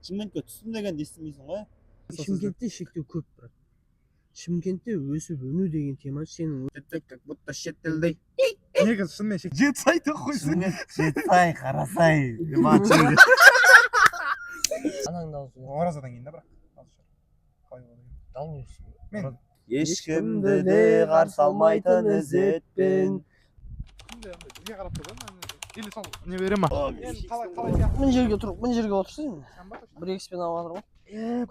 Шымкентке түстім дегенді естімейсің ғой. Шымкентте шектеу көп бірақ. Шымкентте өсіп өну деген тема сенің Как будто шеттелдей. Негізі шынымен Жетісай деп қойсын. Жетісай, Қарасай. Деманчы. анаңды алып Оразадан кейін да бірақ. алмайсың. Ешкімді де қарсы алмайтын ізетпен. Бізге қарап тұрған. Или сол не бере ма? Қалай Мына жерге отырсың. Бір екіспен алып жатыр ғой.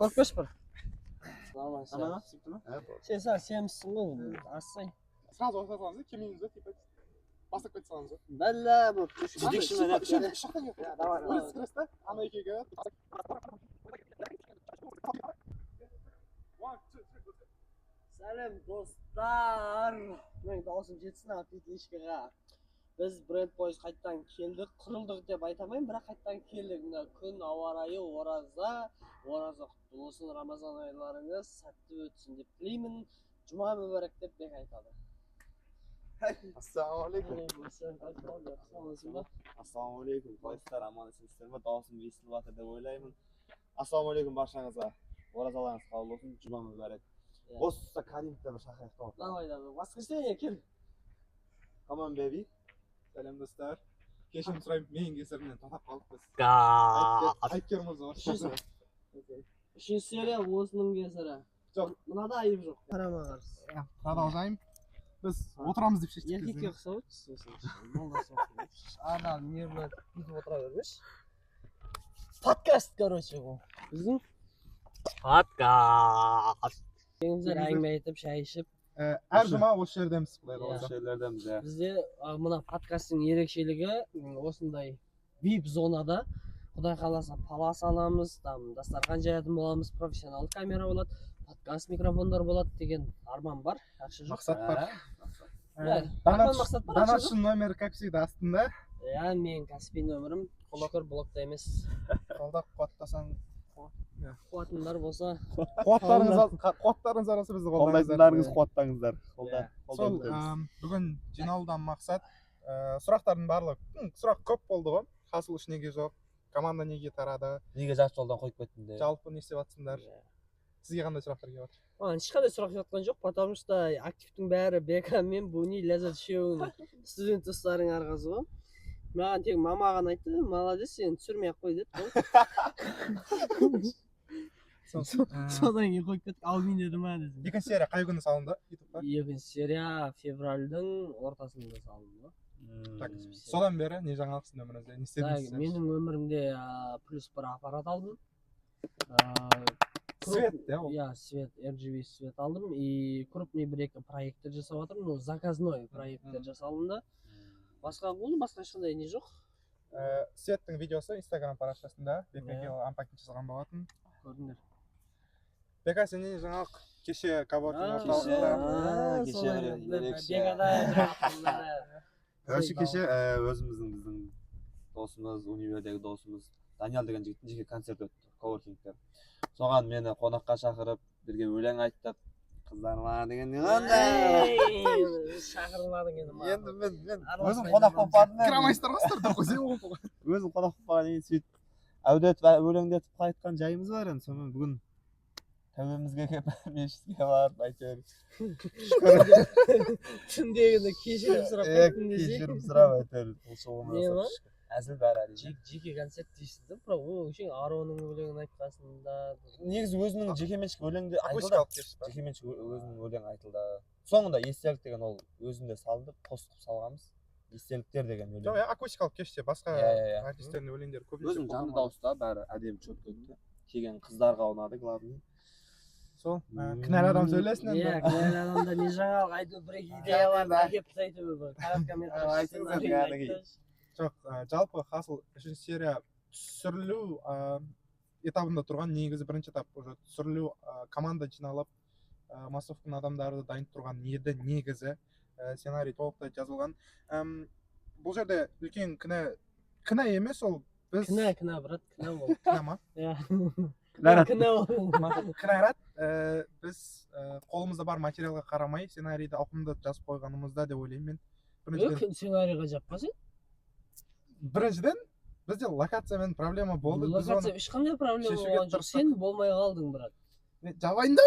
Көрпеш бір. Ана, сөйтті ма? Сен семізсің ғой, ассай. Сразу осылай саламыз, кемейміз ғой, типа. Бастап кетіп саламыз ғой. Бәллә бұл. Жетекшімен әпті. Шақтан кет. Өз стресс та, ана екеге. Сәлем достар. Мен даусым жетсін апет ешкіға. Біз бренд пойыз қайттан келдік, құрылдық деп айтамайын, бірақ қайттан келдік. Күн ауа райы ораза құтты болсын, Рамазан айларыңыз сәтті өтсін деп тілеймін. Жұма мүбәрәк деп бек айтады. Ассалаумағалейкум. Ассалаумағалейкум. Ассалаумағалейкум. Қалайсыздар, аман есенсіздер ме? Даусым естіліп жатыр деп ойлаймын. Ассалаумағалейкум баршаңызға. Оразаларыңыз қабыл болсын, жұма мүбәрәк. Осы кәдімгі бір шақырайық та. Давай, воскресенье кел. Come on, baby. Сәлем достар. Кешірім сұраймын, менің кесірімнен тоқтап қалдық біз. Айткер мырза. Үшінші серия осының кесірі. Жоқ. Мынада айып жоқ. Қарама қарсы. Продолжаем. Біз отырамыз деп шештік. Еркекке ұқсап отырсың. Ана нервно бүйтіп отыра бермеш. Подкаст, короче, бұл. Біздің подкаст. Теңіздер әңгіме айтып, шай ішіп. Әр жұма осы жердеміз. Осы жерлердеміз, иә. Бізде мына подкасттың ерекшелігі осындай VIP зонада. Құдай қаласа палас аламыз, дастархан жаятын боламыз, профессионал камера болады, подкаст микрофондар болады деген арман бар. Мақсат бар. Мақсат бар. Данашын номері, как всегда, астында. Менің кәсіби нөмірім шүкір блокта емес. Қолда қуаттасаң, Қуатындар болса, қуаттарыңыз арасы бізді Қолдайтындарыңыз қуаттаңыздар. Сол бүгін жиналудан мақсат сұрақтардың барлығы, сұрақ көп болды ғой. Қасылыш неге жоқ, команда неге тарады, Неге жарты жолдан қойып кеттіңдер? жалпы не істеп жатсыңдар? Сізге қандай сұрақтар келіп жатыр? ешқандай сұрақ жатқан жоқ, потому что активтің бәрі Бека мен Буни, Ләззат үшеуінің студент достарының арқасы ғой. Маған тек мамаған айтты, молодец, сен түсірмей ақ қой деді. Содан кейін қойып кеттік, ал мен деді ма деді. Екінші серия қай күні салынды? Екінші серия февральдың ортасында салынды. Содан бері не жаңалықсың өміріңізде? Не істедіңіз? Менің өмірімде плюс бір аппарат алдым. Свет, иә? Свет, RGB свет алдым. И крупный бір-екі проекттер жасап жатырмын. Заказной проекттер жасалынды. Басқа болды, басқа ешқандай не жоқ. Светтің видеосы Instagram парақшасында Бекаге анпакинг жасалған болатын. Көрдіңдер. Бека, сен не жаңалық кеше кабортың Короче, кеше өзіміздің досымыз, универдегі досымыз Даниял деген жігіттің жеке концерт өтті, коворкингте. Соған мені қонаққа шақырып, бірге өлең айттық. Қыздарма деген не қандай? Шақырмадың енді ма? Енді мен өзім қонақ болып бардым. Крамайстар қостар да қойсен болып қойған. Өзім қонақ болып баған ең сөйтіп әудетіп, өлеңдетіп қайтқан жайымыз бар енді. Сонымен бүгін тәубемізге келіп, мешітке барып, әйтеуір. Түндегінде кешірім сұрап кеттің десе. Кешірім сұрап әйтеуір. Не ма? Әзіл бәрі әрине. Жеке концерт дейсіз да, бірақ ол үшін Аронның өлеңін айтқасында. Негізі өзінің жекеменшік өлеңде айтылды. Акустикалық кеш па? Жекеменшік өзінің өлең айтылды. Соңында естелік деген ол өзінде салды, пост қылып салғанбыз. Естеліктер деген өлең. Жоқ, акустикалық кеште басқа артистердің өлеңдері көп. Өзім жанды дауыста бәрі әдемі чөткі өтті. Келген қыздарға ұнады, главный. Сол, кінәлі адам сөйлесін енді. Иә, кінәлі адамда не жаңалық айту, бір-екі идеяларды әкеп айту бір. Жоқ, жалпы Хасыл үшінші серия түсірілу этабында тұрған, негізі бірінші этап уже түсірілу команда жиналып массовканың адамдарды дайындап тұрған еді негізі. Сценарий толықтай жазылған. Бұл жерде үлкен кінә емес ол. Кінә, брат, кінә ол. Кінә ма? Кінә ол. Кінәрат, біз қолымызда бар материалға қарамай сценарийді ауқымды жазып қойғанымызда деп ойлаймын мен. Сценарийға жаппасың? Біріншіден, Бізде локациямен проблема болды. Біз Локация оны ешқандай проблема шешуге болған жоқ. тырыстық. Сен болмай қалдың, брат. жабайында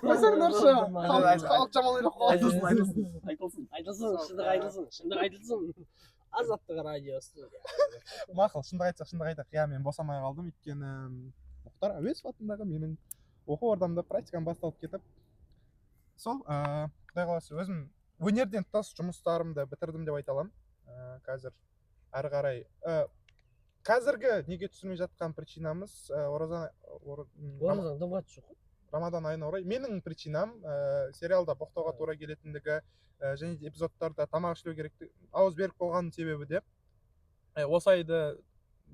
қойсаңдаршы. Халық жаман ойлап қалады. Айтылсын, шындық айтылсын. Азаттық радиосы. Мақұл, шындық айтсақ, иә мен босамай қалдым, өйткені Мұхтар Әуезов атындағы менің оқу ордамда практикам басталып кетіп, сол құдай қаласа өзім өнерден тыс жұмыстарымды бітірдім деп айта аламын. Қазір әрі қарай қазіргі неге түсірмей жатқан причинамыз Оразан дымғат жоқ. Рамадан айына орай менің причинам сериалда боқтауға тура келетіндігі және де эпизодтарда тамақ ішілу керектігі ауыз беріп болған себебі де осы айды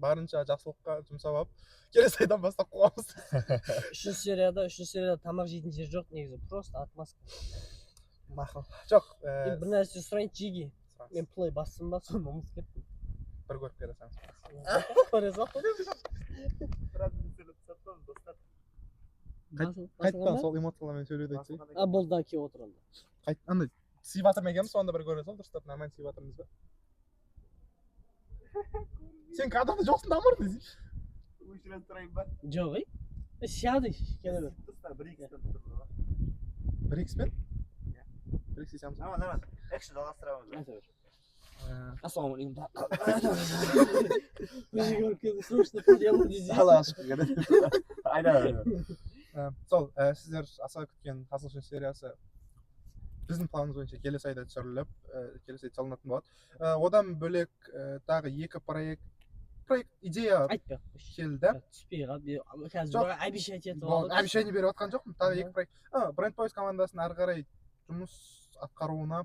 барынша жақсылыққа жұмсап алып келесі айдан бастап қоямыз. Үшінші серияда тамақ жейтін жер жоқ негізі, просто отмазка. Мақұл. Жоқ, Bir нәрсе сұрайын, жеге. Мен плей бастым ба, соны ұмытып кеттім. бір көріп бере салыңыз. Көре сал. Қайттан сол эмоциялармен сөйлеуді айтсай. Болды, да, келіп отыр онда. Андай сыйып жатырмын екенбіз, сонда бір көре сал, дұрыстап нормально сыйып жатырмыз ба? Сен кадрда жоқсың да мыр десей. Өшірен тұрайын ба? Жоқ, сяды, келе бер. Бір икспен? Бір икс есеміз. Нормально. Экшн жалғастырамыз. Айта бер. Ассалаумағалейкум. Көже көріп келдім, срочно подъем десе. Аллаға шүкір. Айда. Сол, сіздер аса күткен Хасылшын сериясы біздің планымыз бойынша келесі айда түсіріліп, келесі айда салынатын болады. Одан бөлек тағы екі проект идея Айтпа. келді. Түспей қалды. Қазір обещать етіп алды. Обещание беріп отқан жоқпын. Тағы екі проект. Brand Boys командасының ары қарай жұмыс атқаруына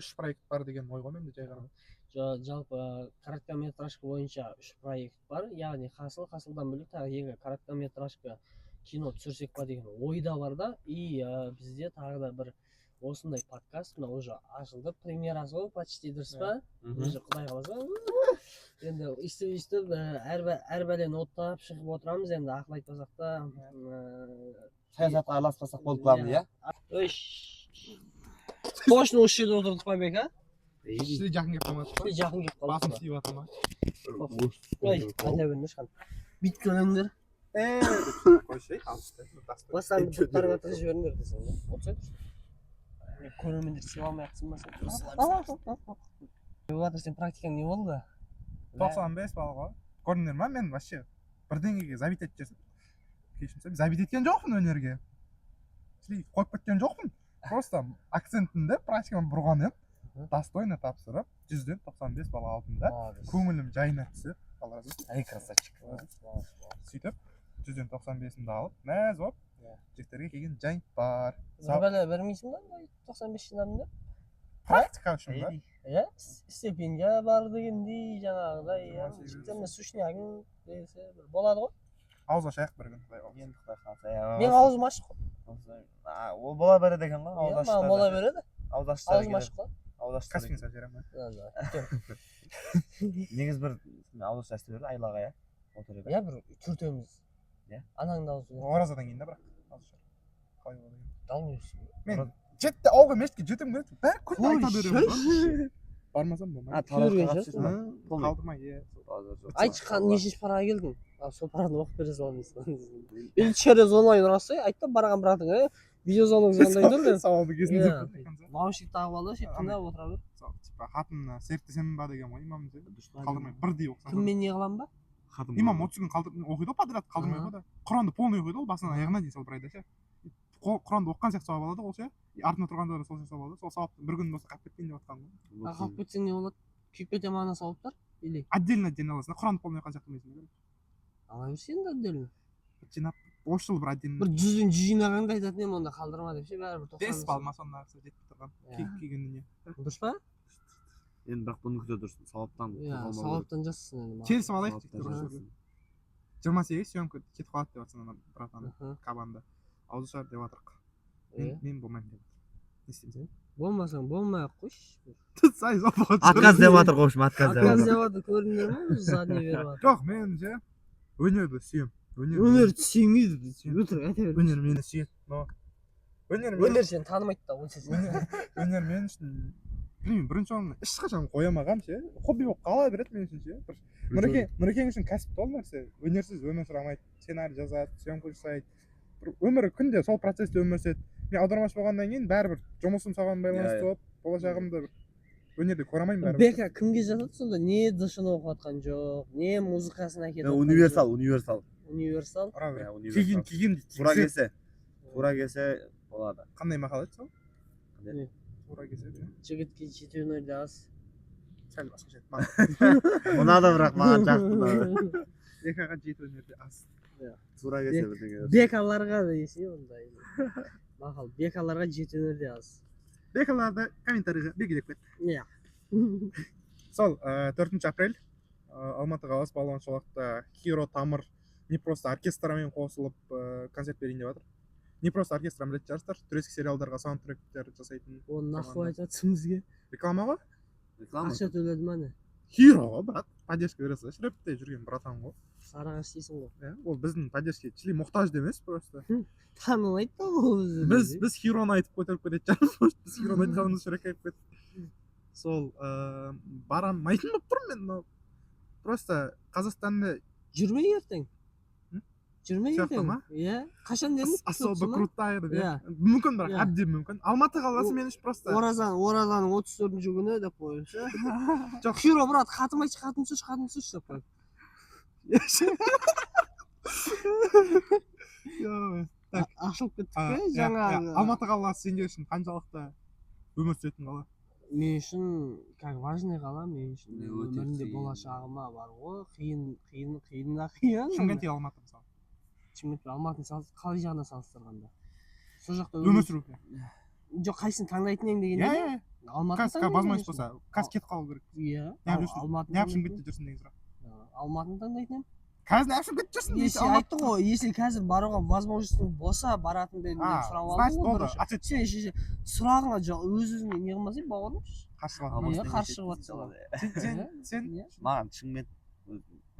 3 проект бар деген ой ғой менде жай ғана. Жалпы короткометражка бойынша 3 проект бар. Яғни Хасылдан бөлек тағы екі короткометражка кино түсірсек па деген ойда бар да. И бізде тағы да бір осындай подкаст, мына уже ашылды, премьерасы ғой, почти дұрыс па? Уже құдай қаласа. Енді өйстіп әр бәлені оттап шығып отырамыз, енді ақыл айтпасақ та. Саясатқа араласпасақ болып қаламыз, иә? Точно осы жерде отырдық па бек, а? Сізде жақын кеп қалмадық па? Жақын кеп қалдық. Басым сыйып жатыр ма? Айта беріңдер шқан. Бүйтіп төлеңдер. Қойшай, алысты. Бастан бұттарға тығыз жіберіңдер десең. Отырсайдыр. Көрермендер сыйламай ақсын ба сен? Батыр, сен практикаң не болды? 95 балл ғой. Көрдіңдер ма? Мен вообще бірдеңеге забит етіп жүрсем. Кешірім, забит еткен жоқпын өнерге. Қойып кеткен жоқпын. Просто акцентімді практикамен бұрған ем. Достойно тапсырып, 100-ден 95 балл алдым да. Көңілім жайына түсіп, Алла разы болсын. Ай, красавчик. Сөйтіп, 100-ден 95-імді алып, мәз болып, жігіттерге келген жай бар. Забәлі бермейсің ба? 95 жинадың да? Практика үшін ба? Иә, стипендия бар дегендей, жаңағыдай, жігіттеріне сушнягың десе болады ғой. Ауыз ашайық бір күн. Енді құдай қаласа. Мен аузым ашық қой. Ол бола береді екен ғой, ауыз ашықтар. Бола береді. Аузым ашық қой. Каспин сәжерем ба? Негіз бір ауыз ашты берді, айлаға, иә? Иә, бір түртеміз. Анаңды ауыз берді. Оразадан кейін да бірақ. Қалай болады екен? Далмайсың. Мен жетті ауылға мешітке жетім көреді. Бәрі күн айта беремін. Бармасам болмайды. Қалдырмай, е. Айтшы, нешінші параға келдің? Сол параны оқып бере саламын. Или через онлайн ұрасы, айтты барған братың, видеозвонок звондай тұр. Сауалды кезінде. Наушник тағып алды, сөйтіп тыңдап отыра бер. Типа хатымна серіктесемін ба деген ғой, имам қалдырмай бірдей оқысам. Кіммен не қылам ба? Имам 30 күн оқиды ғой подряд, қалдырмай ғой да. Құранды полный оқиды ол басынан аяғына дейін сол бір айда ше. Құранды оққан сияқты сауап алады ол ше. Артына тұрғанда да сол сияқты сауап алады. Сол сауапты бір күн болса қалып кетпейін деп жатқан ғой. Қалып кетсең не болады? Күйіп кете ма ана сауаптар? Или отдельно аласың. Құранды полный оққан сияқты білмейсің. ала берсең де отдельно. Жинап, осы жылы бір отдельно. Бір 100-ден 100 жинағанды айтатын ем, онда қалдырма деп ше, бәрібір 5 балл ма сонда жетіп тұрған. Кегеніне. Дұрыс па? Енді бірақ бұны күте дұрыс, сауаптан. Сауаптан жассын енді. Келісіп алайық жігіттер. 28 съемка кетіп қалады деп жатсың ана братан кабанда. Аузы шығар деп жатырық. Мен болмаймын деп. Не істеймін? Болмасаң болмай ақ қойшы. Отказ деп жатыр қойшым, отказ деп Отказ жатыр. деп жатыр, көрдіңдер ме? Задний беріп жатыр. Жоқ, мен же өнерді сүйем. Өнер сүймейді. Өтірік айта бер. Өнер мені сүйеді. Өнер сені танымайды да, өнер мен үшін білмеймін бірінші орын ешқашан қоя алмағам ше хобби болып қала береді мен үшін ше нұрекең үшін кәсіп та ол нәрсе өнерсіз өмір сүре алмайды сценарий жазады съемка жасайды бір өмірі күнде сол процессте өмір сүреді мен аудармашы болғаннан кейін бәрібір жұмысым соған байланысты болып болашағымды өнерде көре алмаймын бәрібір бека кімге жатады сонда не дшн оқып жатқан жоқ не музыкасын әкетіп универсал универсал киген тура келсе болады. қандай мақал еді сол Не? тура келсе жігітке жете өнерде аз сәл басқаша еді Ұнады бірақ маған жақсы ұнады. бекаға жеті өнерде аз Тура келсе бірдеңе. бекаларға десе ондай мақал бекаларға жете өнерде аз бекаларды комментарийға белгілеп кет иә сол 4 апрель алматы қаласы балуан шолақта Хиро Тамыр не просто оркестрмен қосылып концерт берейін деп жатыр не просто оркестрмен білетін шығарсыздар турецкий сериалдарға саундтректер жасайтын оны нахуй айтасың бізге реклама ғой ақша төледі ма не Хиро ғой брат поддержка бере салшы рэпте жүрген братан ғой сарыағаш дейсің ғой ол біздің поддержка член мұқтаж емес просто танымайды да ол өзі біз Хироны айтып көтеріп кететін шығармыз біз Хироны айтқанымыз шірек айтып кетті сол барамайтын болып тұрмын мен но просто қазақстанда жүрме ертең жүрме Сияқты ертең ма? иә қашан дедің особо крутая деп Иә. мүмкін бірақ Иә. әбден мүмкін алматы қаласы мен үшін просто оразаның 34-ші күні деп қойып ше жоқ хиро брат хатым айтшы хатым түсші деп қойып ашылып кеттік пе жаңағы алматы қаласы сендер үшін қаншалықты өмір сүретін қала мен үшін как важный қала мен үшін Өте өмірімде қиын. болашағыма бар ғой қиын да қиын шымкент алматы мысалы шымкент пен алматыны қалай жағынан салыстырғанда сол жақта өмір сүру жоқ қайсысын таңдайтын ең деген иә алматыны қазір возможность болса қазір кетіп қалу керек иә неғып шымкентте жүрсің деген сұрақ алматыны таңдайтын едім қазір неғып шымкентте жүрсің если айтты ғой если қазір баруға возможностьың болса баратын ба едім деп сұрап значит алдым ғой болды бірінші. ответ сен сұрағыңа өз-өзіңе не қылмасаң бағалап қарсы иә қарсы шығып жатса сен Маған Шымкент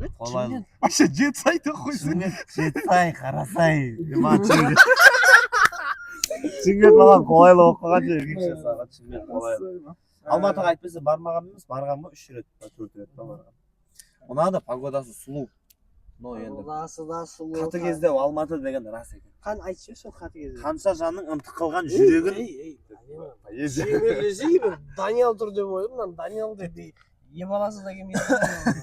Шымкент вообще жетісайды қойсың Шымкент жетісай қарасай маған Шымкент маған қолайлы болып қалған жер саған Шымкент қолайлы Алматыға айтпаса бармаған емес барғанмын 3 рет 4 рет барғанмын ұнады погодасы сұлу но енді Одасы да сұлу қаты кезде Алматы деген рас екен айтшы сол қаты кезде қанша жанның ынтық қылған жүрегін шеберлесе бір Даниал тұр деп ойладым мына Даниал деді ебаласы да келмейді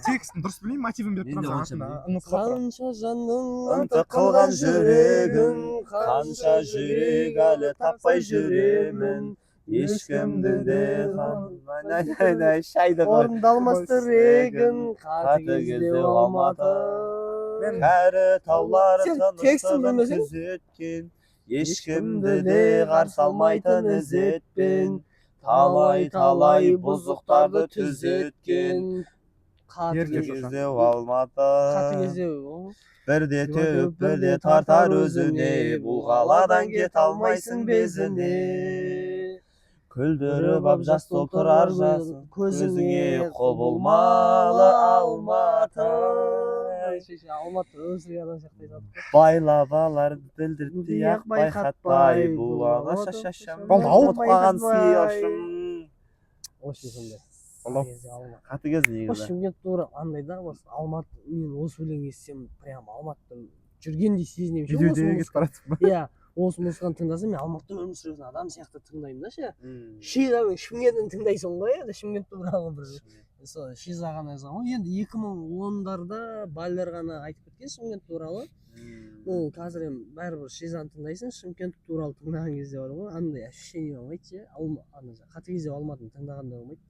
текстін дұрыс білмеймін мотивін беріп Мен де тұрмын онша қанша жанның ынтық қылған жүрегін қанша жүрек әлі таппай жүремін ешкімді де шайды қой орындалмас тірегін қаты кезде Алматы кәрі таулар текстін тыныштығын білмесең? күзеткен ешкімді де қарсы алмайтын ізетпен талай бұзықтарды түзеткен қаты кезде Алматы қаты кезде бірде төгіп бірде тартар өзіне бұл қаладан кет алмайсың безіне күлдіріп ап жас толтырар жасын көзіңе құбылмалы Алматы Алматы өзі ана жақта айтады байлабалар білдіртпей ақ байқатпай булана шашашам Болды, ау. ұмытып қалған сыйышым осы сондай қаты кез негізі шымкент тура андай да осы алматы мен осы өлең естісем прям алматыда жүргендей сезінемін ше видеода кетіп баратып па иә осы музыканы тыңдасам мен алматыда өмір сүретін адам сияқты тыңдаймын да ше шизамен шымкентін тыңдайсың ғой енді шымкент туралы бір сол шиза ғана жазған ғой енді 2010-дарда байлар ғана айтып кеткен шымкент туралы ол қазір енді бәрібір шизаны тыңдайсың шымкент туралы тыңдаған кезде бар ғой андай ощущение болмайды ше қате кезде алматыны тыңдағанда болмайды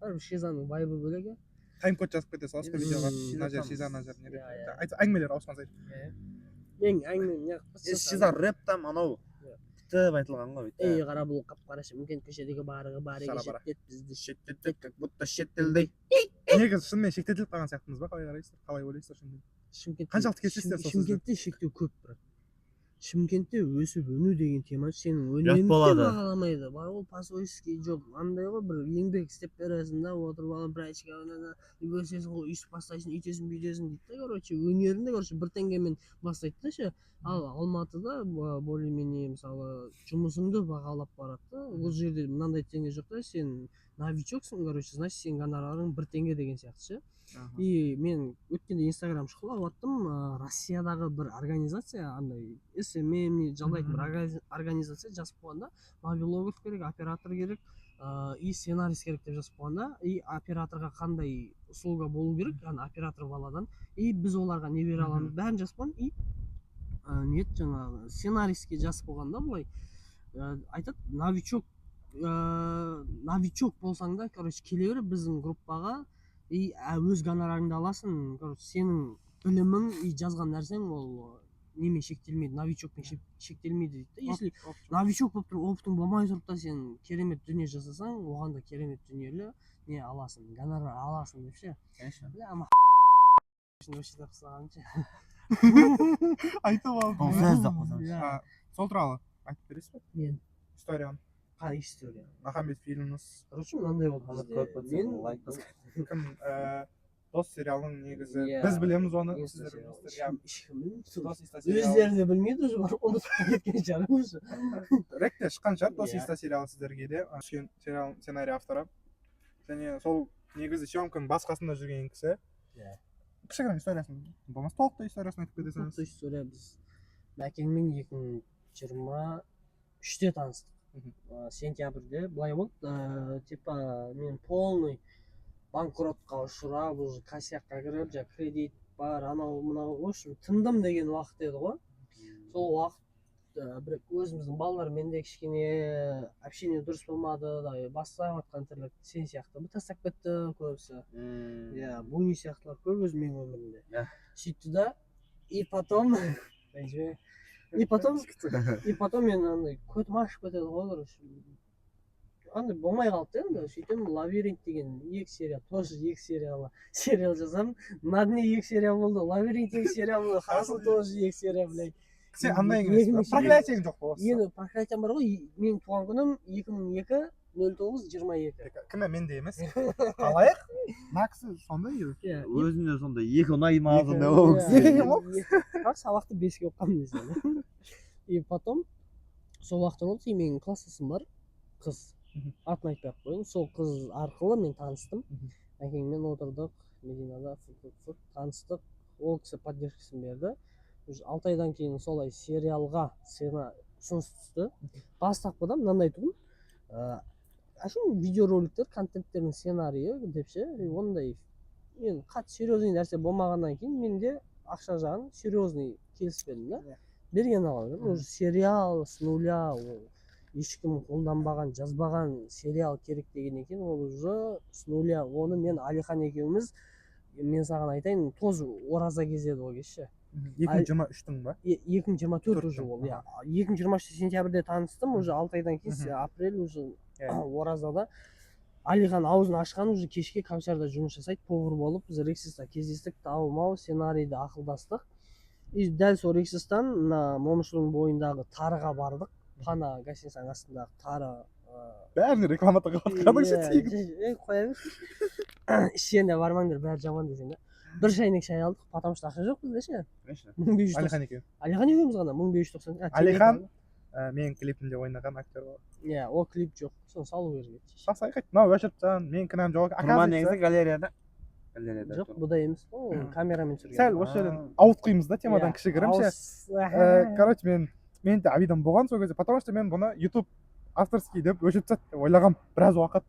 бәрібір шизаның вайбы бөлек иә тайм код жазып кете саласыз ба видеоға мына жер шиза мына жер не деп әңгімелер ауысқан сайын ең әңгіме неғып шиза рэптам анау бітіп айтылған ғой ей қара бұл қап қара шымкент көшедегі барығы бар Шара-бара. шеттет бізді шеттетіп как будто шеттелдей негізі шынымен шектетіліп қалған сияқтымыз ба қалай қарайсыздар қалай ойлайсыздар шымкент шымкент қаншалықты келісесіздер сол сөзбен? шымкентте шектеу көп брат Шымкентте өсіп өну деген тема сенің Ұят өнеріңді болады. бағаламайды. Бар ол пасойский жоқ. Андай ғой бір еңбек істеп бересің да, отырып алып бір айчика өсесің ғой, үйсіп бастайсың, үйтесің, бүйтесің дейді да, короче, өнерінде, короче, 1 теңгемен бастайды да ше. Ал Алматыда более-менее мысалы жұмысыңды бағалап барады да. Ол жерде мынандай теңге жоқ та, сен новичоксың, короче, значит, сен гонорарың 1 теңге деген сияқты ше. И мен өткенде Инстаграм шұқылап аттым, Россиядағы бір организация, андай SMM жалдайтын бір организация жазып қойғанда, мобилогов керек, оператор керек, и сценарист керек деп жазып қойғанда, и операторға қандай услуга болу керек, ана оператор баладан, и біз оларға не бере аламыз, бәрін жазып қойған, и нет, жаңағы сценаристке жазып қойғанда былай айтады, новичок болсаң да, короче, келе бер біздің группаға, и өз гонорарыңды аласың, короче, сенің білімің и жазған нәрсең ол немен шектелмейді, новичокпен шектелмейді дейді да. Если новичок болып тұрып опытың болмай тұрып та сен керемет дүние жасасаң, оған да керемет дүниелі не аласың, гонорар аласың деп ше. Конечно. Бля, ама вообще тапсырған ше. Айтып алдым. Қосамыз. Сол туралы айтып бересіз бе? Мен Историяны. қай история? Махамбет фильміңіз. Короче, мынандай болды бізде. Мен Кім Дос сериалының негізі. Иә. Біз білеміз оны. Инста Сіздер сериал. білмейсіздер. Ешкім білмейді. Дос Инста сериалы. Өздері де білмейді уже, бар ұмытып кеткен шығар уже. Ректе шыққан шығар Дос Иә. Инста сериалы сіздерге де. Түскен сериал сценарий авторы. Және сол негізі съемканың басқасында жүрген кісі. Иә. Кішігірім историясын болмаса толықтай историясын айтып кетесіңіз. Толықтай история біз Мәкеңмен 2023-те таныстық. Сентябрьде былай болды, типа мен полный банкротқа ұшырап, уже косякқа кіріп, жаңа кредит бар, анау мынау, в общем, тындым деген уақыт еді ғой. Сол уақыт бір өзіміздің балалармен де кішкене общение дұрыс болмады, бастап жатқан тірлік сен сияқты бір тастап кетті көбісі. Иә, буни сияқтылар көп өз менің өмірімде. Сөйтті да, и потом мен андай көтім ашып кетеді ғой, короче. Андай болмай қалды енді, сөйтем Лабиринт деген 2 серия, тоже 2 сериал жазамын. На дне 2 серия болды, Лабиринт 2 серия болды, Хасл тоже 2 серия, блядь. Сен андай емес, проклятиең жоқ па осы? Енді проклятиям бар ғой, менің туған күнім 2002-09-22. Кінә менде емес. Қалайық? Мына кісі сондай еді. Өзінде сондай 2 ұнаймы азында ол кісі. Бірақ сабақты 5-ке оқығанмын десем. И потом сол уақыттан болды, менің класстасым бар, қыз. Атын айтпай ақ қояйын, сол қыз арқылы мен таныстым. Әкеңмен отырдық, Мединада таныстық, ол кісі поддержкасын берді. 6 айдан кейін солай сериалға ұсыныс түсті. Бастапқыда мынандай тұғын, видеороликтер, контенттердің сценарийі деп ше, ондай мен қатты серьезный нәрсе болмағаннан кейін менде ақша жағын серьезный келіспедім да. Берген аламын. Уже сериал с нуля, ешкім қолданбаған, жазбаған сериал керек дегеннен кейін ол уже с нуля. Оны мен Алихан екеуміз, мен саған айтайын, тоже ораза кезеді ол кеші. 2023-тің ба? 2024 уже ол. 2023 сентябрьде таныстым, уже 6 айдан кейін апрель уже оразада. Алихан аузын ашқан уже кешке Кавчарда жұмыс жасайды, повар болып, біз Рексиста кездестік, тауым-ау, сценарийді ақылдастық. И дәл сол Рексистан Момышұлының бойындағы Тарыға бардық. Пана гостиницаның астындағы Тары. Бәріне рекламата қалдық ше тегін. Қоя бер. Ішіне бармаңдар, бәрі жаман десең да. Бір шайнек шай алдық, потому что ақша жоқ бізде ше. Алихан екеу. Алихан екеуміз ғана 1590. Алихан менің клипімде ойнаған актер ғой. Иә, ол клип жоқ. Соны салу керек. Басай қайт. Мынау өшіртсаң, мен кінәм жоқ. Тұрман негізі галереяда. Жоқ, бұда емес. Камерамен түсірген. Сәл осы жерден ауытқимыз да темадан кішігірім ше. Короче, мен де абидан болған сол кезде, потому что мен бұны YouTube авторский деп өшіртсат деп ойлағам біраз уақыт.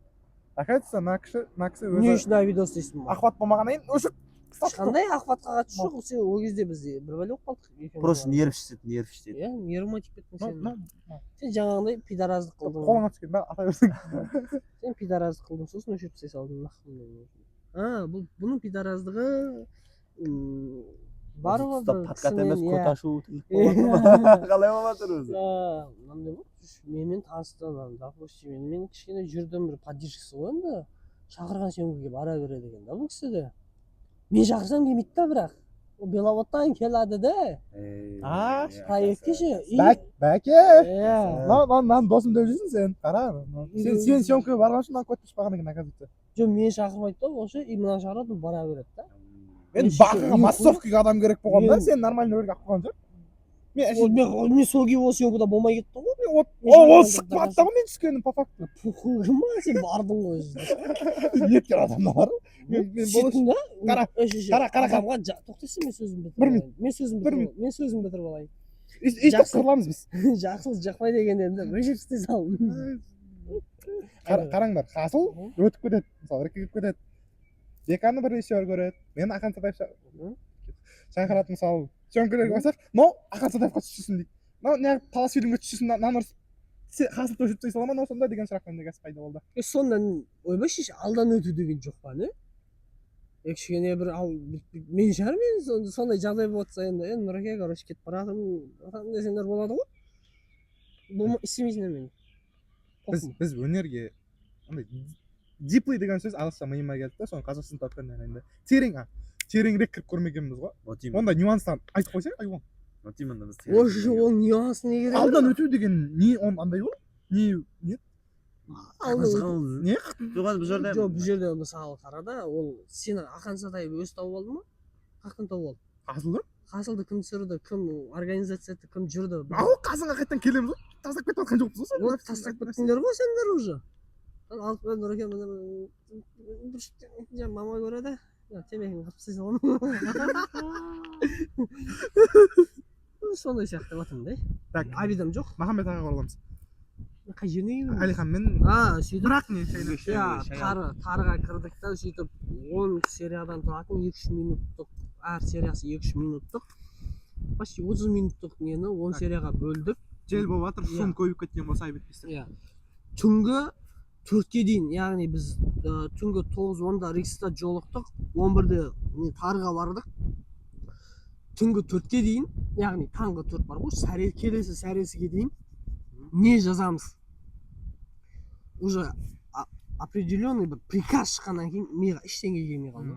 Оказывается, мына кісі Не өзі үшін видео істейсің ба? ахват болмағаннан кейін өшірт. Ешқандай ахватқа қатысы жоқ. Сен ол кезде бізде бір бәле болып қалдық. Просто нервшітеді. Иә, нервыма тиіп кеттің сен. Ну, Сен жаңағындай пидораздық қылдың. қолыңа түскен бәрі ата берсең. Сен пидораздық қылдың, сосын өшіріп тастай салдың. Бұның пидораздығы бар ғой бір подкат емес, кісімен, кот ашу қалай болып жатыр өзі? мынандай болды, менімен танысты, допустим, мен кішкене жүрдім, бір поддержкасы ғой енді, шақырған съемкаға бара береді екен да бұл кісі де. Мен шақырсам келмейді да, бірақ O Belovoddan keladi-da. А, Proyektgacha. Bäke. Иә. Lan dosum деп жүрсің сен. Қара. Сен съемкаға барған үшін маған көтіп шықпаған екен, оказывается. Жоқ, мені шақырмайды да, осы и мына шақырады, бара береді да. Мен бақыға массовкаға адам керек болған да, сен нормальный рөлге алып қойған жоқ. Мен сол кезде осы съемкада болмай кеттім ғой. Ол сықпады да мен түскенім по факту. Пухуй ма, сен бардың ғой. Ниеткер адамдар. Мен Сөйттің да? Қара. Адамға тоқтайсың, мен сөзімді Бір бітіріп алайын. Мен сөзімді бітіріп алайын. Жақсы қырыламыз біз. Жақсылық жақпай дегенде өшіп істей салдым. Қараңдар, Қасыл өтіп кетеді, мысалы іркіліп кетеді. Деканы бір режиссер көреді, мен Ақан Сатаев шақырады, мысалы съемкаларға барсақ, но Ақан Сатаевқа түсірсін дейді. Неғып талас фильмге түсірсін, наныр Қасыл өшіп істей сала ма, сонда деген сұрақ менде қазір пайда болды. Сондан ойбайшы, алдан өту деген жоқ па, не? Кішкене бір мен шығар, мен сондай жағдай болып жатса енді Нұреке, короче, кетіп баратым десеңдер болады ғой. Істемейсіңдер мені. Біз өнерге диплый деген сөз ағылшынша миыма келді да, соны қазақстан тапқаннан енді тереңірек кіріп көрмегенбіз ғой. Онда нюанстан айтып қойсай, айуан. Ол нюанс не керек? Алдан өту деген не он андай ғой? Не? Не? Жоқ, бұл жерде. Жоқ, бұл жерде мысалы қара да, ол сені Ақан Сатаев өз тауып алды ма? Қақтан тауып алды? Қасылды? Қасылды кім түсірді, кім организацияды, кім жүрді? Ал Қасыңға қайттан келеміз ғой? Тастап кетіп жатқан жоқпыз ғой? Вот тастап кеттіңдер ғой сендер уже. Алып қойып Нұреке бір мама көреді. Темекін қырып істей саламын. Сондай сияқты батым да. Так, Абидам жоқ. Махамбет ағаға ораламыз. Қай жеріне келеміз? Әлиханмен сөйтіп бірақ не шайнап. Тарға кірдік та, сөйтіп 10 сериядан тұратын 2-3 минуттық, әр сериясы 2-3 минуттық, почти 30 минуттық нені 10 серияға бөлдік. Жел болып жатыр, шум көбейіп кеткен болса айып етпейсіздер. Түнгі 4-ке дейін, яғни біз түнгі 9-10-да Рикста жолықтық, 11-де Тарға бардық. Түнгі 4-ке дейін, яғни таңғы 4 бар ғой, келесі сәресіге дейін не жазамыз? Уже определенный бір приказ шыққаннан кейін миға ештеңе келмей қалды.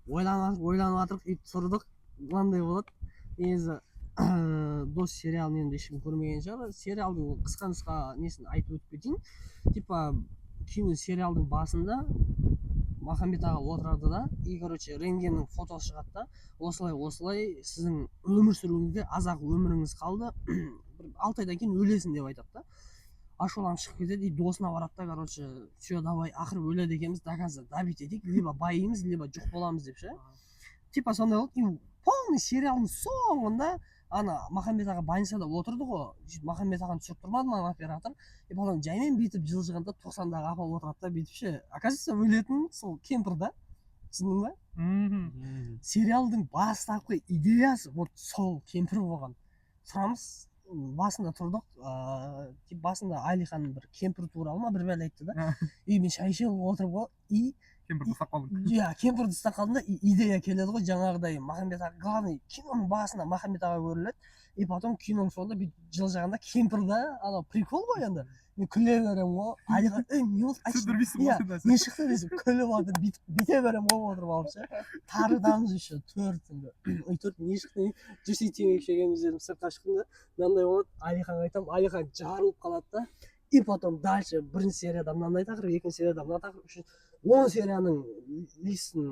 Ойланып жатырық, үй тұрдық, мынандай болады. Негізі дос сериалын енді ешкім көрмеген шығар. Сериалдың қысқа нұсқа несін айтып өтіп кетейін. Типа кино сериалдың басында Махамбет аға отырады да, и короче рентгеннің фотосы шығады да, осылай сіздің өмір сүруіңізде аз-ақ өміріңіз қалды, 6 айдан кейін өлесің деп айтады да. Ашуланып шығып кетеді, и досына барады да, короче, все, давай, ақыры өледі екенбіз, доказа добить етейік, либо байимыз, либо жоқ боламыз деп ше. Типа сондай болды, и полный сериалдың соңында ана Махамбет аға больницада отырды ғой, Махамбет ағаны түсіріп тұрмады ма оператор, и потом жаймен бүйтіп жылжығанда 90-дағы апа отырады да, бүйтіп ше, оказывается өлетін сол кемпір да, түсіндің ба? Сериалдың бастапқы идеясы вот сол кемпір болған. Тұрамыз, басында тұрдық, басында Алиханның бір кемпір туралы ма бір бәле айтты да, и мен шай ішіп отырып ғой, и кемпірді ұстап қалдым. Кемпірді ұстап қалдым да, идея келеді ғой, жаңағыдай Махамбет аға, главный киноның басында Махамбет аға көріледі, и потом киноның соңында бүйтіп жылжығанда кемпір да, анау прикол ғой енді. Мен күле берем ғой, Алихан, не болды, айтшы, не шықты десіп, күліп жатыр, бүйте берем ғой отырып алып ше. Тарыдамыз еще 4 не шықты, жүрсей темекі шегеміз дедім, сыртқа шықтым да, мынандай болады, Алиханға айтамын, Алихан жарылып қалады да, и потом дальше бірінші серияда мынандай тақырып, екінші серияда мына тақырып, 10 серияның листін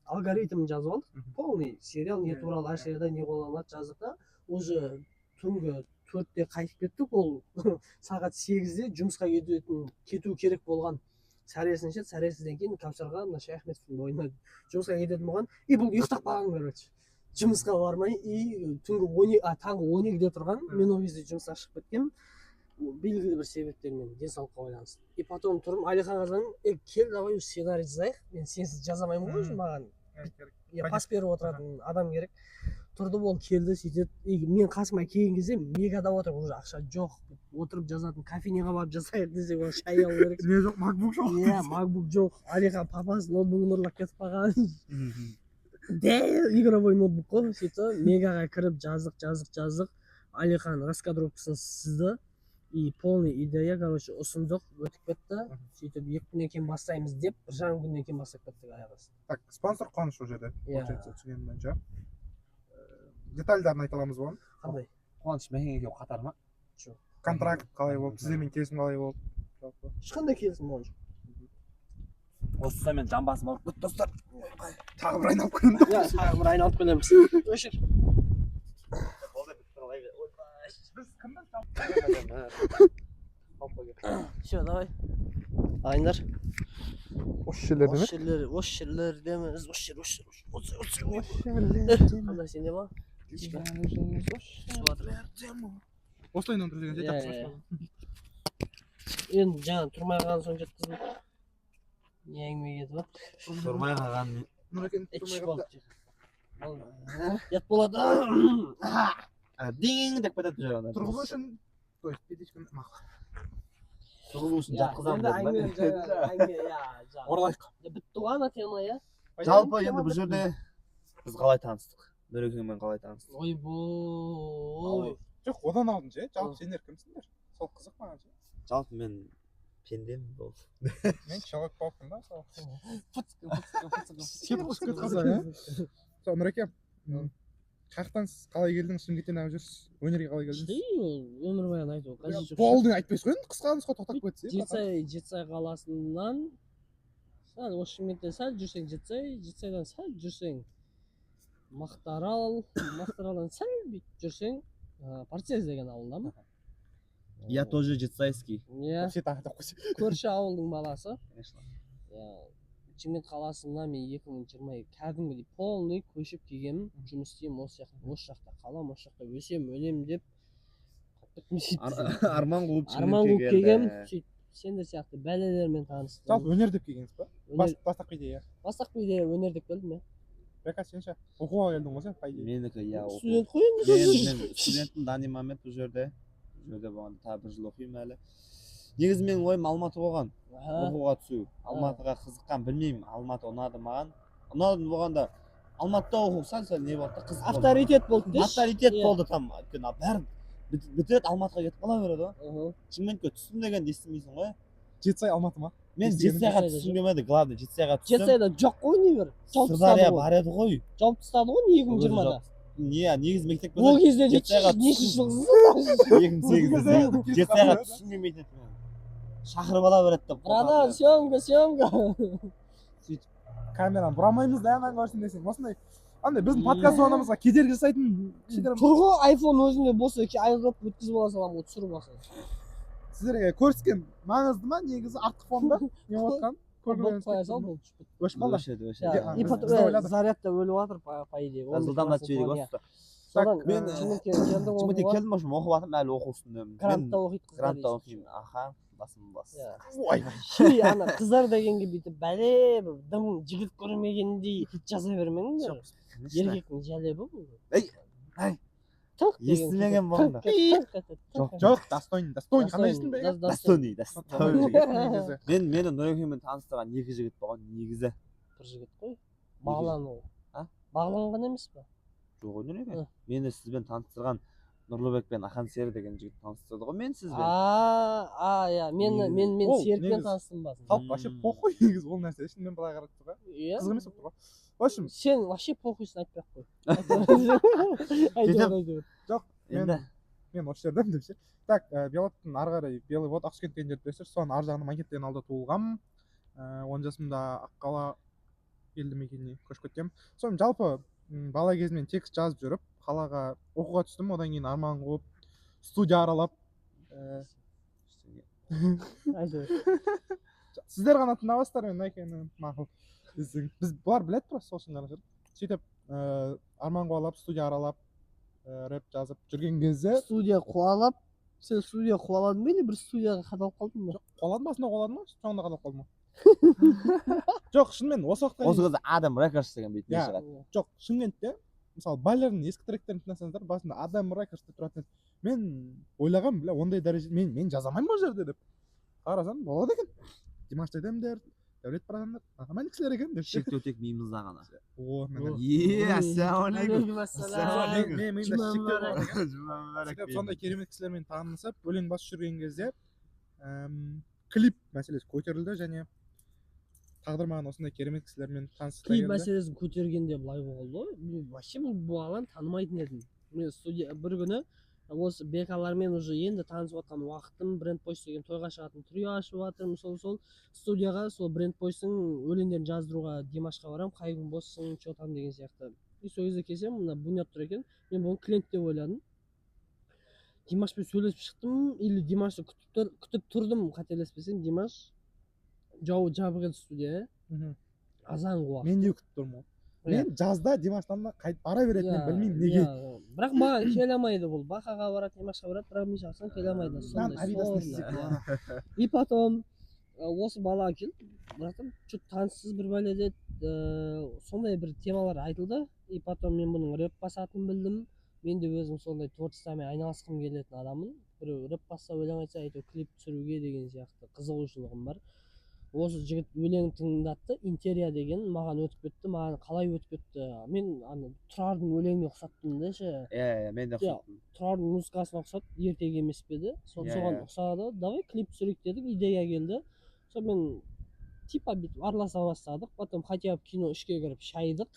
алгоритмін жазып алдық, полный сериал не туралы, әр серияда не қолданылады жаздық та, уже түнгі 4-те қайтып кеттік, ол сағат 8-де жұмысқа кету керек болған сәресін ше, сәресіден кейін Кәусарға мына Шаяхметовтың бойына жұмысқа кететін болған, и бұл ұйықтап қалған, короче, жұмысқа бармай, и таңғы 12-де тұрған, мен ол кезде жұмысқа шығып кеткенмін, белгілі бір себептермен, денсаулыққа байланысты. И потом тұрмын, Алиханға жаздым, кел, давай сценарий жазайық, мен сенсіз жазамаймын ғой, маған пас беріп отыратын адам керек. Тұрды, ол келді, сөйтеді, мен қасыма келген кезде мегада отырып, уже ақша жоқ, отырып жазатын, кофейняға барып жасайық десек, ол шай алу керек. Не жоқ, макбук жоқ. Иә, макбук жоқ. Алихан папасы ноутбугын ұрлап кетіп қалған. Игровой ноутбук қой, сөйтіп мегаға кіріп жаздық. Алихан раскадровкасын сызды. и полный идея, короче, ұсындық өтіп кетті. Сөйтіп 2 күннен кейін бастаймыз деп, 1,5 күннен кейін бастап кеттік аяғыз. Так, спонсор қуаныш ол жерде. Иә. Получается, түсінгенім бойынша. Детальдарын айта аламыз ба? Қандай? Қуаныш мекенге келіп қатар ма? Контракт қалай болды, сіздермен келісім қалай болды? Жалпы. Ешқандай келісім болған жоқ. Осы мен жамбасым алып күт достар. Тағы бір айналып көрінді. Иә, тағы бір айналып келеміз. Өшір. Біз кімді Все, давай. Айнар. осы жерлерде ме? Осы жерлердеміз. Осы жер. Қандай сенде ма? Осылай нөндір деген Иә, жетіп иә. Енді жаңа тұрмай қалған соң жеткізіп. Не әңгіме кетіп жатыр? Тұрмай қалған. Нұрекен Эч тұрмай болды. қалды. Ят болады. Дing деп кетеді бұл жерде. Тұрғызу үшін той петичканы мақұл. Тұрғызу үшін жатқызамын Енді әңгіме Оралайық. бітті ғой ана тема, иә? Жалпы енді бұл жерде біз қалай таныстық? Нұрекеңмен қалай таныстық? Ойбой. Жоқ, одан алдын ше, жалпы сендер кімсіңдер? Сол қызық маған ше. Жалпы мен пендемін болды. Мен человек болыппын да, сол. Пұцқы. Нұреке, қаяқтан сіз қалай келдіңіз, Шымкенттен алып жүрсіз, өнерге қалай келдіңіз? Өмірбаян айту қажет жоқ. Болды айтпайсыз ғой, қысқа нұсқа тоқтап кетсе. Жетісай қаласынан сәл осы Шымкенттен сәл жүрсең Жетісайдан сәл жүрсең Мақтааралдан сәл бүйтіп жүрсең Партез деген ауылдамын. Я тоже жетісайский. Иә, Все тағы да қойсы. көрші ауылдың баласы. Конечно. Шымкент қаласына мен 2020 кәдімгідей полный көшіп келгенмін. Жұмыс істеймін осы жақта қаламын, осы жақта өсем, өлем деп. Арман қуып Арман қуып келгенмін. Сөйтіп сендер сияқты бәлелермен таныстым. Жалпы өнер деп келгенсіз ба? Бастапқы идея. Бастапқы идея өнер деп келдім, иә. Бека сен ше, оқуға келдің ғой сен, по идее. Менікі иә оқу. Студент қой енді. Мен студентпін данный момент бұл жерде. Бұл жерде болғанда тағы 1 жыл оқимын әлі. Негізі менің ойым Алматы болған. Оқуға түсу. Алматыға қызыққан, білмеймін. Алматы ұнады маған. Ұнады болғанда Алматыда оқу сәл не болды, қызық болды. Авторитет болды деші. Авторитет болды там. Өйткені бәрі бітеді Алматыға кетіп қала береді ғой. Шымкентке түстім дегенді естімейсің ғой. Жетісай Алматы ма? Мен Жетісайға түстім демеді, главное Жетісайға түстім. Жетісайда жоқ қой небір. Сырдария бар еді ғой. Жауып тастады ғой 2020-да. Негізі мектепке Ол кезде Жетісайға неше жылғызды? 2008-де Жетісайға түстім демейтін. Шақырып ала береді деп. Братан, съемка. Сөйтіп камераны бұрамаймыз да аман көрсін десең. Осындай андай біздің подкаст орнымызға кедергі жасайтын кішігірім. Тұрғы iPhone өзінде болса айырып өткізіп ала саламын, түсіріп алса. Сіздерге көрсеткен маңызды ма негізі артқы фонда не отқан? Болып қоя сал, болып түшіп. Өшіп қалды. Зарядта өліп жатыр, по идее. Жылдамдатып жіберейік осы. Содан мен Шымкентке Шымкентке келдім ғой, оқып жатырмын, әлі оқу үстіндемін. Грантта оқиды қыздар. Грантта оқимын. Аха, басым бас. Ойбай. Ана қыздар дегенге бүйтіп бәле бір дым жігіт көрмегендей жаза бермеңдер. Еркектің жәлебі бұл. Ей, естімеген болғанда. Жоқ, достойный қандай естің бе? Достойный. Негізі. Мені Нұрекеңмен таныстырған 2 жігіт болған негізі. Бір жігіт қой. Бағлану. Бағланған емес па? Жоқ, Нұреке. Мені сізбен таныстырған Нұрлыбек пен Ахан Сері деген жігіт таныстырды ғой мен сізбен. Иә, мен Серікпен таныстым басында. Халық вообще похуй негізі ол нәрсе. Шынымен былай қарап тұр ғой. Иә. Қызық емес болып тұр ғой. В общем, сен вообще похуйсың айтпай-ақ қой. Жоқ, мен осы жердемін деп ше. Так, Белоттың ары қарай Белый вот Ақсүйкен деген жерді білесіздер, соның ар жағында Макеттен алда туылғанмын. 10 жасымда Аққала елді мекеніне көшіп кеткенмін. Соны жалпы бала кезімнен текст жазып жүріп, қалаға оқуға түстім, одан кейін арман қуып, студия аралап. Сіздер ғана тыңдабасыздар, мен Найкені мақұл. Біз бұлар біледі просто сол үшін ғана жүріп. Сөйтіп арман қуалап, студия аралап, рэп жазып жүрген кезде. Студия қуалап, сен студия қуаладың ба, бір студияға қадалып қалдың ба? Жоқ, қуаладың басында қуаладың ба, соңында қадалып қалдың ба? Жоқ, шынымен осы уақытқа Осы кезде Адам Рекордс деген бейтіне шығады. Жоқ, Шымкентте мысалы байлардың ескі тректерін тыңдасаңыздар, басында Адам Рекордс деп тұратын еді. Мен ойлағанмын, бля, ондай дәреже мен жаза алмаймын ол жерде деп. Қарасам, болады екен. Димашты айтамын дәулет барғандар аман кісілер екен деп ше. шектеу тек миымызда ғана. О, міне. Ассалаумағалейкум. Ассалаумағалейкум. Мен миымда Жұма шектеу бар мүбәрәк. екен. Жұма мүбәрәк. Сөйтіп сондай керемет кісілермен танысып, өлең басып жүрген кезде клип мәселесі көтерілді және тағдыр маған осындай керемет кісілермен таныстыра Клип келді. мәселесін көтергенде былай болды. Мен вообще бұл баланы танымайтын едім. Мен студия бір күні осы бекалармен уже енді танысып жатқан уақытым, Бренд Пойс деген тойға шығатын трио ашып жатырмын. Сол студияға сол Бренд Пойстың өлеңдерін жаздыруға Димашқа барамын, қай күн боссың, че там деген сияқты. И сол кезде келсем, мына Бунят тұр екен. Мен бұны клиент деп ойладым. Димашпен сөйлесіп шықтым, или Димашты күтіп тұрдым, қателеспесем. Димаш жабық еді студия, азан қуа. Мен де күтіп тұрмын. Мен жазда Димаштан да қайтып бара беретінін білмеймін неге. Бірақ маған келе алмайды бұл. Бақаға барады, Димашқа барады, бірақ мен шақырсам келе алмайды. Мен Адидасны істеп. И потом осы бала келді, братан, чуть таныссыз бір бәледе сондай бір темалар айтылды. И потом мен бұның рэп басатынын білдім. Мен де өзім сондай творчествомен айналысқым келетін адаммын. Біреу рэп басса, өлең айтса, әйтеуір клип түсіруге деген сияқты қызығушылығым бар. Осы жігіт өлең тыңдатты, Интерия деген маған өтіп кетті. Маған қалай өтіп кетті? Мен Тұрардың өлеңіне ұқсаттым да ше. Мен де ұқсаттым. Тұрардың музыкасына ұқсатты, ертегі емес пе еді? Соған ұқсады. Давай клип түсірейік дедік, идея келді. Сонымен типа бүйтіп араласа бастадық. Потом хотя бы кино ішке кіріп шайдық.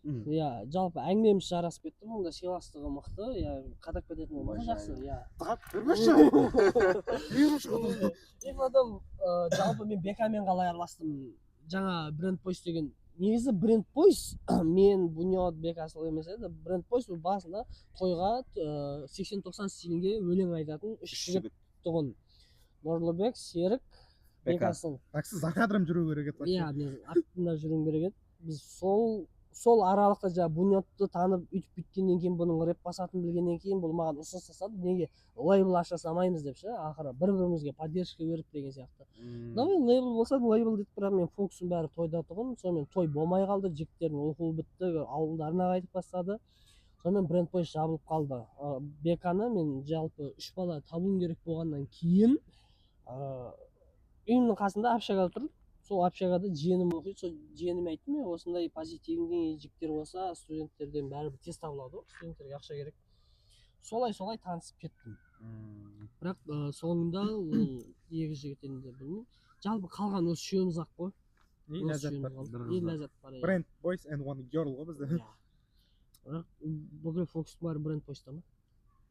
Жалпы әңгімеміз жарасып кетті. Мұнда сыйластығы мықты. Қадап кететін болмаса жақсы. Тығап көрмеші. Жалпы мен Бекамен қалай араластым. Жаңа Бренд Пойс деген. Негізі Бренд Пойс мен Бунят Бекасыл емес еді. Бренд Пойс бұл басында тойға 80-90 стилінде өлең айтатын үш жігіт тұғын. Нұрлыбек, Серік, Бекасыл. Сіз за кадром жүру керек еді. Иә, мен артында жүруім керек еді. Біз сол аралықта жаңа Бунятты танып үйтіп бүйткеннен кейін, бұның рэп басатынын білгеннен кейін бұл маған ұсыныс жасады. Неге лейбл аша салмаймыз деп ше, ақыры бір-бірімізге поддержка беріп деген сияқты. Давай лейбл болса лейбл дедік, бірақ мен фокусым бәрі тойда тұғын. Сонымен той болмай қалды, жігіттердің оқуы бітті, ауылдарына қайтып бастады. Сонымен Бренд Пойс жабылып қалды. Беканы мен жалпы 3 бала табуым керек болғаннан кейін үйімнің қасында общага тұр. Сол общагада жиенім оқиды. Сол жиеніме айттым, осындай позитивный жігіттер болса, студенттерден бәрібір тез табылады. Студенттерге ақша керек. Солай танысып кеттім. Бірақ соңында ол екі жігіттен де білмеймін. Жалпы қалған осы үшеуміз ақ қой. Ләззат бар. Ләззат бар. Бренд Boys and One Girl ғой бізде. Бірақ бүкіл фокус бар Бренд Пойста ма?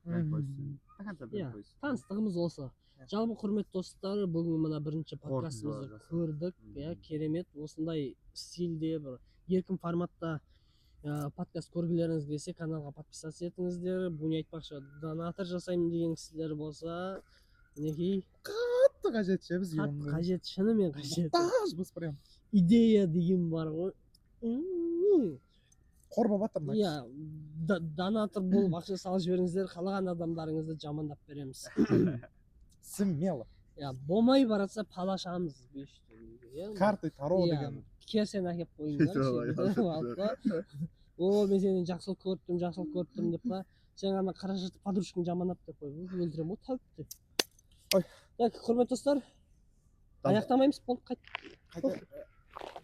Таныстығымыз осы. Жалпы құрметті достар, бүгін мына бірінші подкастымызды көрдік. Керемет, осындай стильде бір еркін форматта подкаст көргілеріңіз келсе, каналға подписаться етіңіздер. Бұны айтпақшы, донатор жасаймын деген кісілер болса, мінекей Қатты қажет ше бізге. Қатты қажет, шынымен қажет. Таж біз прям. Идея деген бар ғой. Қорба батыр ма? Иә, донатор болып ақша салып жіберіңіздер, қалаған адамдарыңызды жамандап береміз. Смело. Болмай баратса палашамыз 5 теңге. Карты таро деген. Керсен әкеп қойыңдар. О, мен сені жақсылық көрттім деп па. Сен ана қаражатты подружкаң жамандап деп қой. Өлтірем ғой тауып деп. Так, құрметті достар. Аяқтамаймыз, болды, қайт.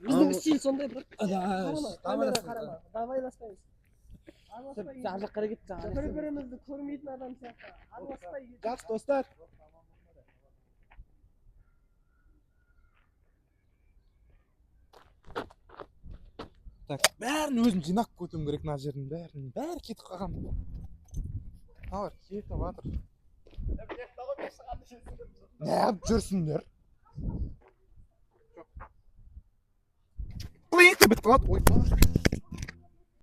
Біздің стиль сондай бір. Қарама. Давайласпаймыз. Аржақ қарекет. Бір-бірімізді көрмейтін адам сияқты. Араласпай. Жақсы достар. Так, бәрін өзім жинап көтім керек мына жердің бәрі кетіп қалған. Алар кетіп жатыр. Неғып жүрсіңдер? Блин, бітіп қалады. Ой,